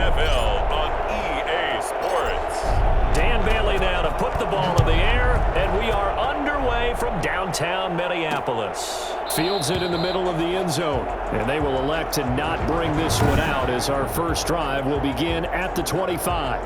NFL on EA Sports. Dan Bailey now to put the ball in the air, and we are underway from downtown Minneapolis. Fields it in the middle of the end zone, and they will elect to not bring this one out as our first drive will begin at the 25.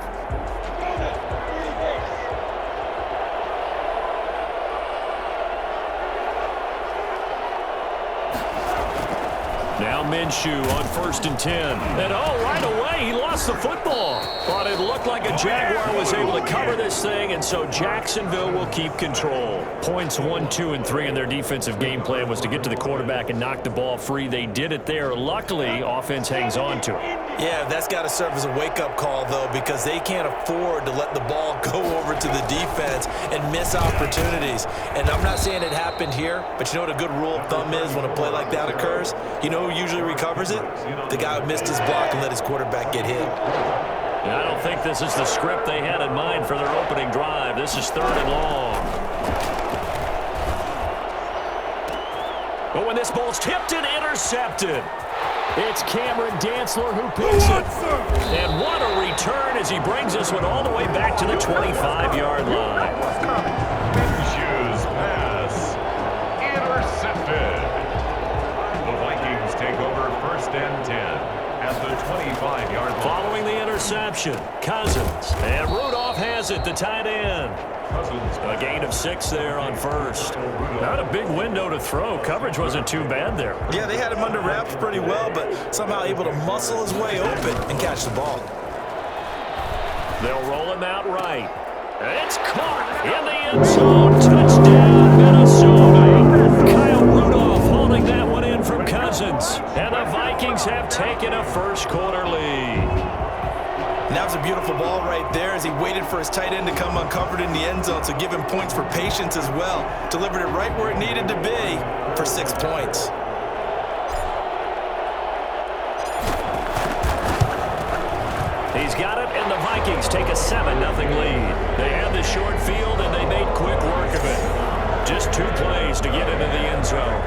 Now Minshew on 1st and 10. And right away, he lost the football. But it looked like a Jaguar was able to cover this thing, and so Jacksonville will keep control. Points 1, 2, and 3 in their defensive game plan was to get to the quarterback and knock the ball free. They did it there. Luckily, offense hangs on to it. Yeah, that's got to serve as a wake-up call, though, because they can't afford to let the ball go over to the defense and miss opportunities. And I'm not saying it happened here, but you know what a good rule of thumb is when a play like that occurs? You know who usually recovers it? The guy who missed his block and let his quarterback get hit. I don't think this is the script they had in mind for their opening drive. This is 3rd and long. But when this ball's tipped and intercepted, it's Cameron Dantzler who picks it. And what a return as he brings this one all the way back to the 25-yard line. Minshew's pass intercepted. The Vikings take over 1st and 10 at the 25-yard line. Following the interception, Cousins. And Rudolph has it, the tight end. A gain of 6 there on 1st. Not a big window to throw. Coverage wasn't too bad there. Yeah, they had him under wraps pretty well, but somehow able to muscle his way open and catch the ball. They'll roll him out right. It's caught in the end zone. Touchdown, Minnesota. Kyle Rudolph holding that one in from Cousins. And the Vikings have taken a first-quarter lead. And that was a beautiful ball right there as he waited for his tight end to come uncovered in the end zone, so give him points for patience as well. Delivered it right where it needed to be for 6 points. He's got it, and the Vikings take a 7-0 lead. They had the short field, and they made quick work of it. Just 2 plays to get into the end zone.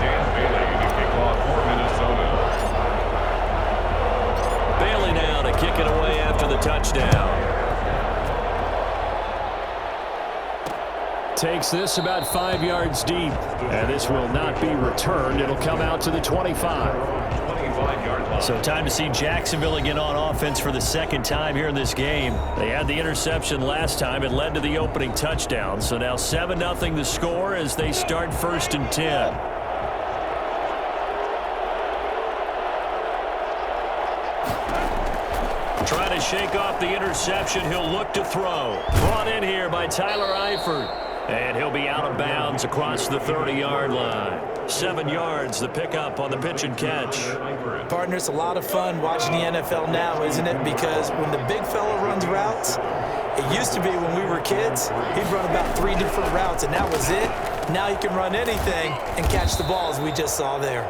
Dan Bailey to kick off for Minnesota. Bailey now to kick it away after the touchdown. Takes this about 5 yards deep. And this will not be returned. It'll come out to the 25. 25-yard line. So time to see Jacksonville again on offense for the 2nd time here in this game. They had the interception last time. It led to the opening touchdown. So now 7-0 the score as they start 1st and 10. Trying to shake off the interception. He'll look to throw. Brought in here by Tyler Eifert. And he'll be out of bounds across the 30-yard line. 7 yards, the pickup on the pitch and catch. Partner, it's a lot of fun watching the NFL now, isn't it? Because when the big fella runs routes, it used to be when we were kids, he'd run about 3 different routes, and that was it. Now he can run anything and catch the ball, as we just saw there.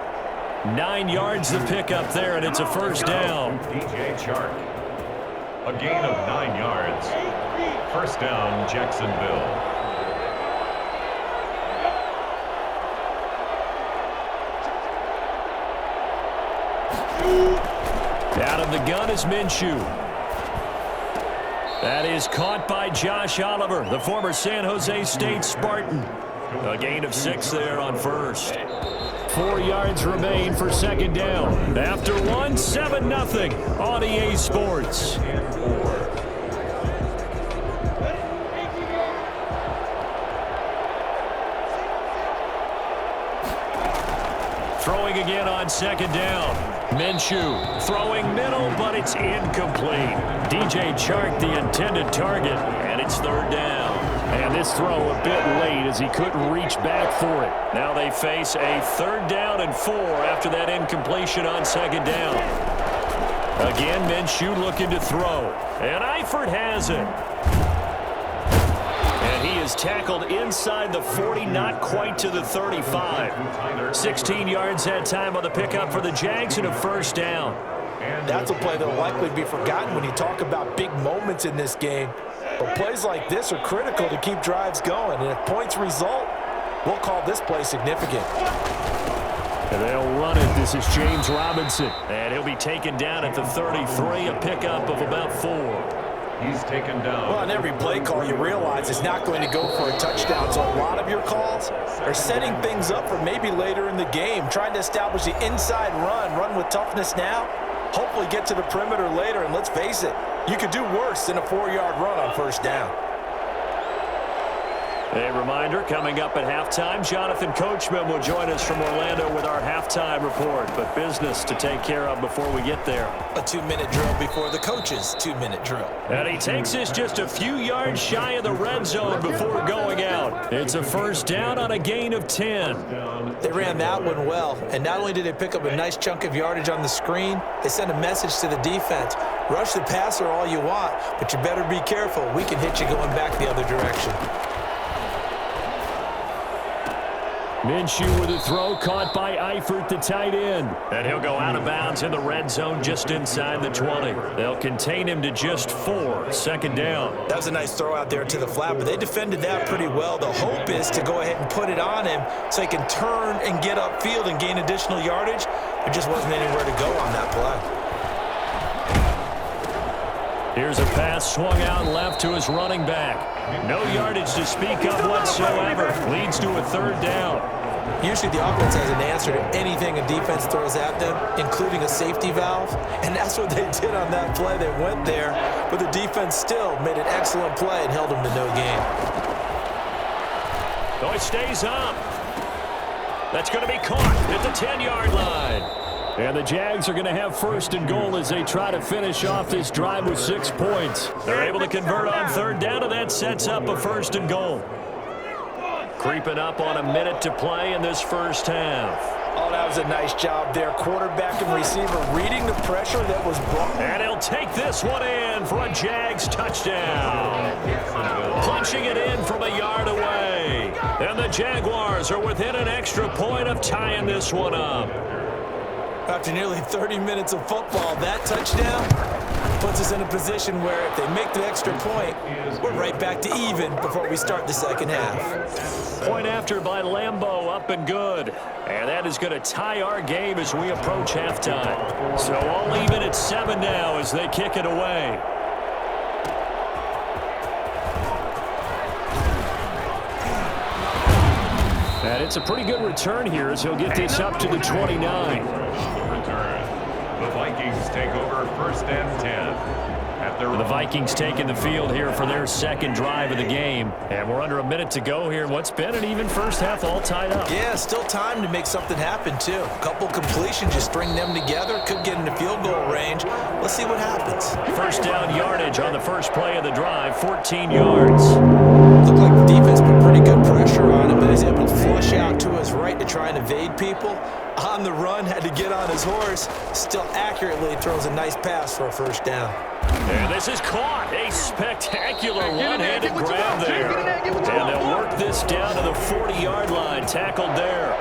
9 yards the pickup there, and it's a first down. DJ Chark. A gain of 9 yards. First down, Jacksonville. Out of the gun is Minshew. That is caught by Josh Oliver, the former San Jose State Spartan. A gain of 6 there on 1st. 4 yards remain for 2nd down. After 1, 7-0 on EA Sports. Throwing again on 2nd down. Minshew throwing middle, but it's incomplete. DJ Chark, the intended target, and it's 3rd down. And this throw a bit late as he couldn't reach back for it. Now they face a 3rd down and 4 after that incompletion on 2nd down. Again, Minshew looking to throw. And Eifert has it. And he is tackled inside the 40, not quite to the 35. 16 yards that time on the pickup for the Jags and a first down. That's a play that will likely be forgotten when you talk about big moments in this game. But plays like this are critical to keep drives going. And if points result, we'll call this play significant. And they'll run it. This is James Robinson. And he'll be taken down at the 33, a pickup of about 4. He's taken down. Well, on every play call, you realize it's not going to go for a touchdown. So a lot of your calls are setting things up for maybe later in the game, trying to establish the inside run with toughness now, hopefully get to the perimeter later. And let's face it, you could do worse than a 4-yard run on first down. A reminder, coming up at halftime, Jonathan Coachman will join us from Orlando with our halftime report. But business to take care of before we get there. A 2-minute drill before the coach's 2-minute drill. And he takes us just a few yards shy of the red zone before going out. It's a first down on a gain of 10. They ran that one well, and not only did they pick up a nice chunk of yardage on the screen, they sent a message to the defense. Rush the passer all you want, but you better be careful. We can hit you going back the other direction. Minshew with a throw, caught by Eifert, the tight end. And he'll go out of bounds in the red zone just inside the 20. They'll contain him to just 4, second down. That was a nice throw out there to the flat, but they defended that pretty well. The hope is to go ahead and put it on him so he can turn and get upfield and gain additional yardage. There just wasn't anywhere to go on that play. Here's a pass swung out left to his running back. No yardage to speak of whatsoever. Leads to a third down. Usually the offense has an answer to anything a defense throws at them, including a safety valve. And that's what they did on that play. They went there, but the defense still made an excellent play and held them to no gain. Oh, it stays up. That's going to be caught at the 10-yard line. And the Jags are going to have first and goal as they try to finish off this drive with 6 points. They're able to convert on third down, and that sets up a first and goal. Creeping up on a minute to play in this first half. Oh, that was a nice job there. Quarterback and receiver reading the pressure that was brought. And he'll take this one in for a Jags touchdown. Punching it in from a yard away. And the Jaguars are within an extra point of tying this one up. After nearly 30 minutes of football, that touchdown puts us in a position where if they make the extra point, we're right back to even before we start the second half. Point after by Lambeau, up and good. And that is going to tie our game as we approach halftime. So all even at 7 now as they kick it away. And it's a pretty good return here as he'll get this up to the 29. The Vikings take over first and 10. The Vikings taking the field here for their second drive of the game. And we're under a minute to go here in what's been an even first half, all tied up. Yeah, still time to make something happen, too. A couple completions, you string them together, could get into field goal range. Let's see what happens. First down yardage on the first play of the drive, 14 yards. Looked like the defense put pretty good pressure on him, but he's able to flush out to his right to try and evade people. On the run, had to get on his horse. Still accurately throws a nice pass for a first down. And this is caught. A spectacular one-handed grab there. And they'll work this down to the 40-yard line. Tackled there.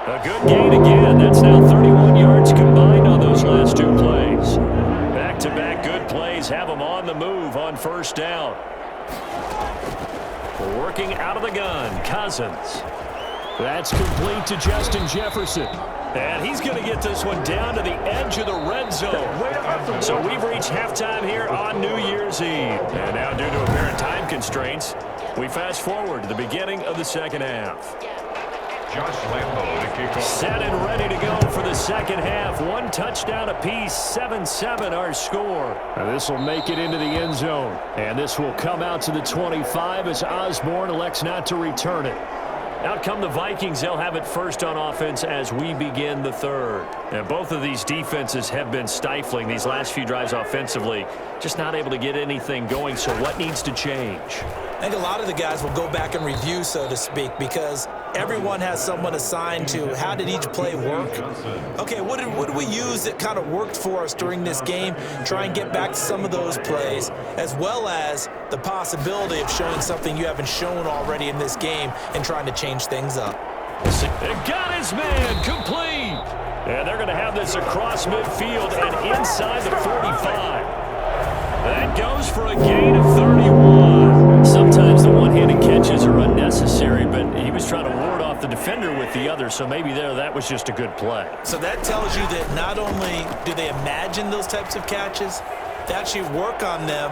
A good gain again. That's now 31 yards combined on those last 2 plays. Back-to-back good plays have them on the move on first down. Working out of the gun, Cousins. That's complete to Justin Jefferson. And he's going to get this one down to the edge of the red zone. So we've reached halftime here on New Year's Eve. And now, due to apparent time constraints, we fast forward to the beginning of the second half. Josh Lambeau to kick off. Set and ready to go for the second half. 1 touchdown apiece, 7-7 our score. And this will make it into the end zone. And this will come out to the 25 as Osborne elects not to return it. Out come the Vikings. They'll have it first on offense as we begin the third. And both of these defenses have been stifling these last few drives offensively. Just not able to get anything going. So what needs to change? I think a lot of the guys will go back and review, so to speak, because everyone has someone assigned to how did each play work. Okay, what did we use that kind of worked for us during this game? Try and get back to some of those plays, as well as the possibility of showing something you haven't shown already in this game and trying to change things up. Got his man complete. And they're going to have this across midfield and inside the 45. That goes for a gain of 31. Sometimes the one-handed catches are unnecessary, but he was trying to ward off off the defender with the other, so maybe that was just a good play. So that tells you that not only do they imagine those types of catches, they actually work on them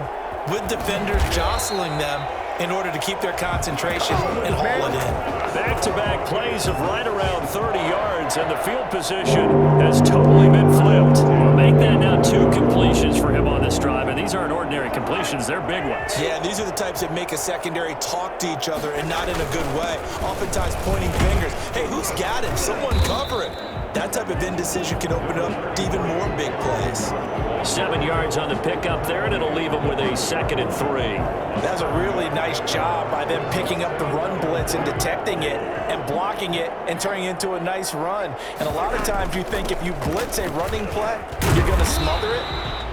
with defenders jostling them in order to keep their concentration and haul it in. Back-to-back plays of right around 30 yards, and the field position has totally been flipped. We'll make that now 2 completions for him on this drive, and these aren't ordinary completions. They're big ones. Yeah, these are the types that make a secondary talk to each other and not in a good way, oftentimes pointing fingers. Hey, who's got him? Someone cover it. That type of indecision can open up to even more big plays. 7 yards on the pickup there, and it'll leave him with a 2nd and 3. That's a really nice job by them picking up the run blitz and detecting it and blocking it and turning it into a nice run. And a lot of times you think if you blitz a running play, you're going to smother it.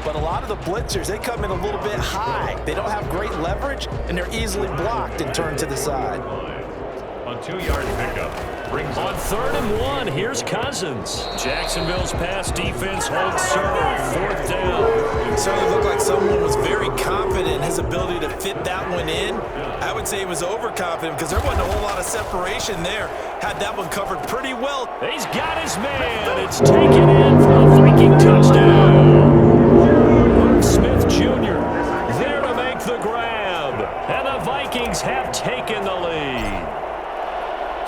But a lot of the blitzers, they come in a little bit high. They don't have great leverage, and they're easily blocked and turned to the side. On 2-yard pickup. On 3rd and 1, here's Cousins. Jacksonville's pass defense holds serve. 4th down. It certainly looked like someone was very confident in his ability to fit that one in. I would say he was overconfident because there wasn't a whole lot of separation there. Had that one covered pretty well. He's got his man. It's taken in for a Viking touchdown. Smith Jr. there to make the grab. And the Vikings have taken the lead.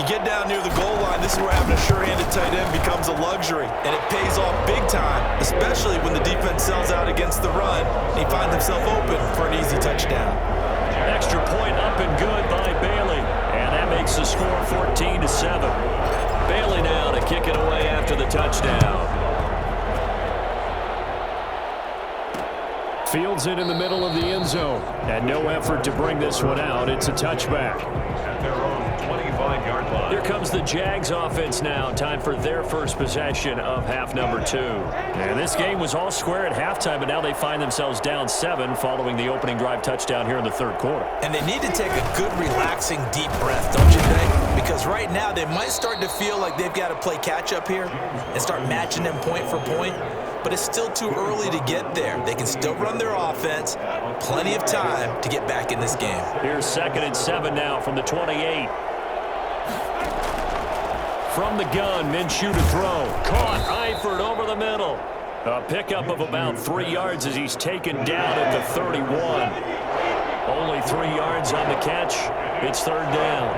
You get down near the goal line, this is where having a sure-handed tight end becomes a luxury, and it pays off big time, especially when the defense sells out against the run, and he finds himself open for an easy touchdown. Extra point up and good by Bailey, and that makes the score 14-7. Bailey now to kick it away after the touchdown. Fields it in the middle of the end zone, and no effort to bring this one out. It's a touchback. At their own 25-yard line. Here comes the Jags offense now. Time for their first possession of half number 2. And this game was all square at halftime, but now they find themselves down 7 following the opening drive touchdown here in the 3rd quarter. And they need to take a good, relaxing, deep breath, don't you think? Because right now they might start to feel like they've got to play catch-up here and start matching them point for point. But it's still too early to get there. They can still run their offense. Plenty of time to get back in this game. Here's 2nd and 7 now from the 28. From the gun, Minshew to throw. Caught, Eifert over the middle. A pickup of about 3 yards as he's taken down at the 31. Only 3 yards on the catch. It's 3rd down.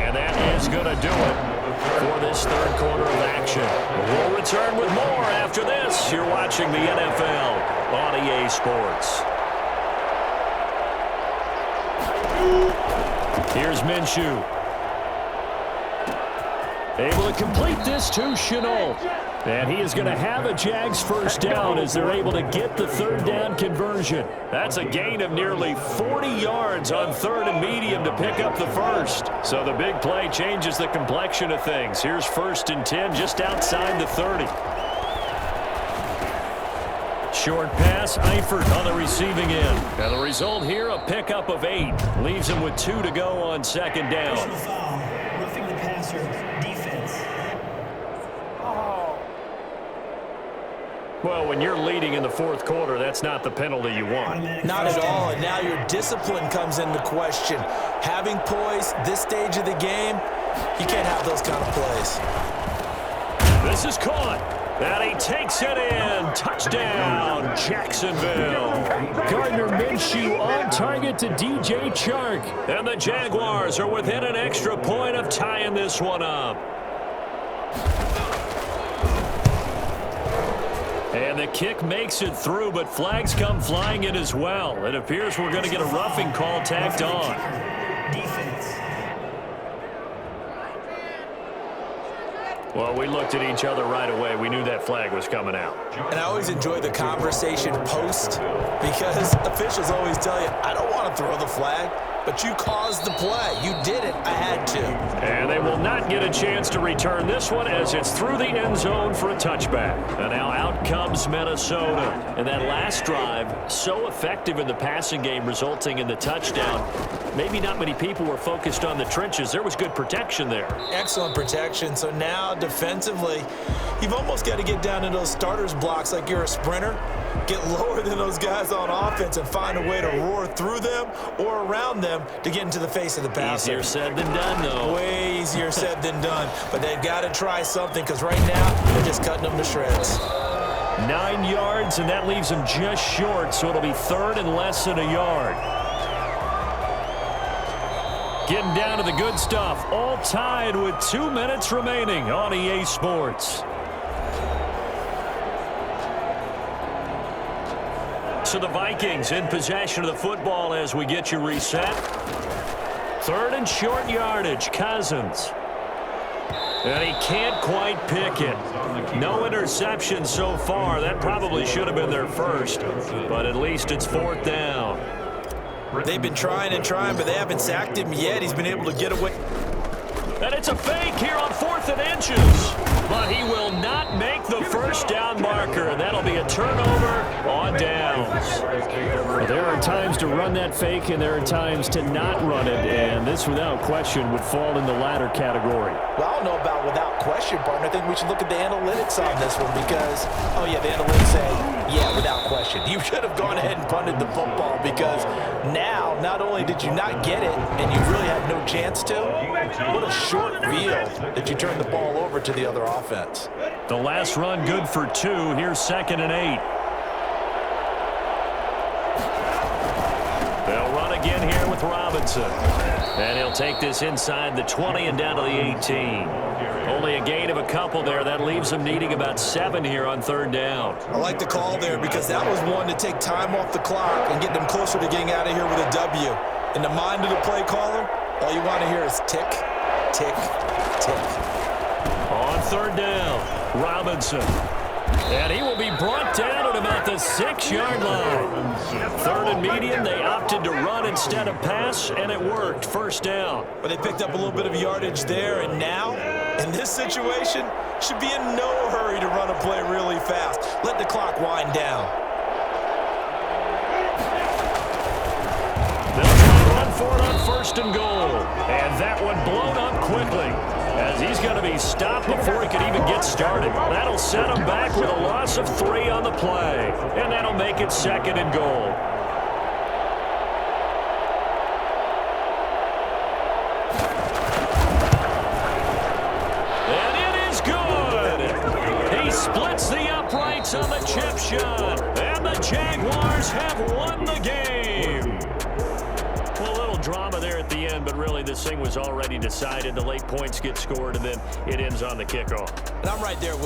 And that is going to do it for this 3rd quarter of action. We'll return with more after this. You're watching the NFL on EA Sports. Here's Minshew. Able to complete this to Chenault. And he is going to have a Jags first down as they're able to get the 3rd down conversion. That's a gain of nearly 40 yards on 3rd and medium to pick up the first. So the big play changes the complexion of things. Here's 1st and 10 just outside the 30. Short pass, Eifert on the receiving end. And the result here, a pickup of 8. Leaves him with 2 to go on 2nd down. Roughing the passer, defense. Well, when you're leading in the 4th quarter, that's not the penalty you want. Not at all, and now your discipline comes into question. Having poise this stage of the game, you can't have those kind of plays. This is caught. And he takes it in. Touchdown, Jacksonville. Gardner Minshew on target to DJ Chark. And the Jaguars are within an extra point of tying this one up. And the kick makes it through, but flags come flying in as well. It appears we're going to get a roughing call tacked on. Defense. Well, we looked at each other right away. We knew that flag was coming out. And I always enjoy the conversation post because officials always tell you, I don't want to throw the flag, but you caused the play. You did it. I had to. And they will not get a chance to return this one as it's through the end zone for a touchback. And now out comes Minnesota. And that last drive, so effective in the passing game, resulting in the touchdown. Maybe not many people were focused on the trenches. There was good protection there. Excellent protection. So now defensively, you've almost got to get down to those starters blocks like you're a sprinter get lower than those guys on offense and find a way to roar through them or around them to get into the face of the passer. Easier said than done, though. Way easier said than done. But they've got to try something because right now they're just cutting them to shreds. 9 yards, and that leaves them just short, so it'll be third and less than a yard. Getting down to the good stuff, all tied with 2 minutes remaining on EA Sports. So the Vikings in possession of the football as we get you reset. Third and short yardage, Cousins. And he can't quite pick it. No interception so far. That probably should have been their first, but at least it's fourth down. They've been trying and trying, but they haven't sacked him yet. He's been able to get away. And it's a fake here on 4th and inches. But he will not make the first down marker. And that'll be a turnover on downs. There are times to run that fake, and there are times to not run it. And this, without question, would fall in the latter category. Well, I don't know about without question, partner. I think we should look at the analytics on this one because, oh, yeah, the analytics say, yeah, without question. You should have gone ahead and punted the football because now, not only did you not get it and you really had no chance to, what a short field that you turned the ball over to the other offense. The last run good for 2. Here's 2nd and 8. They'll run again here with Robinson. And he'll take this inside the 20 and down to the 18. Only a gain of a couple there. That leaves them needing about 7 here on 3rd down. I like the call there because that was one to take time off the clock and get them closer to getting out of here with a W. In the mind of the play caller, all you want to hear is tick, tick, tick. On 3rd down, Robinson. And he will be brought down at about the 6-yard line. 3rd and medium, they opted to run instead of pass, and it worked. 1st down. But they picked up a little bit of yardage there, and now, in this situation, should be in no hurry to run a play really fast. Let the clock wind down. They'll try to run for it on 1st and goal. And that one blown up quickly, as he's going to be stopped before he can even get started. That'll set him back with a loss of 3 on the play. And that'll make it 2nd and goal. And it is good. He splits the uprights on the chip shot. And the Jaguars have won the game. Well, a little drama there at the end, but really this thing was already decided. The late points get scored, and then it ends on the kickoff. And I'm right there with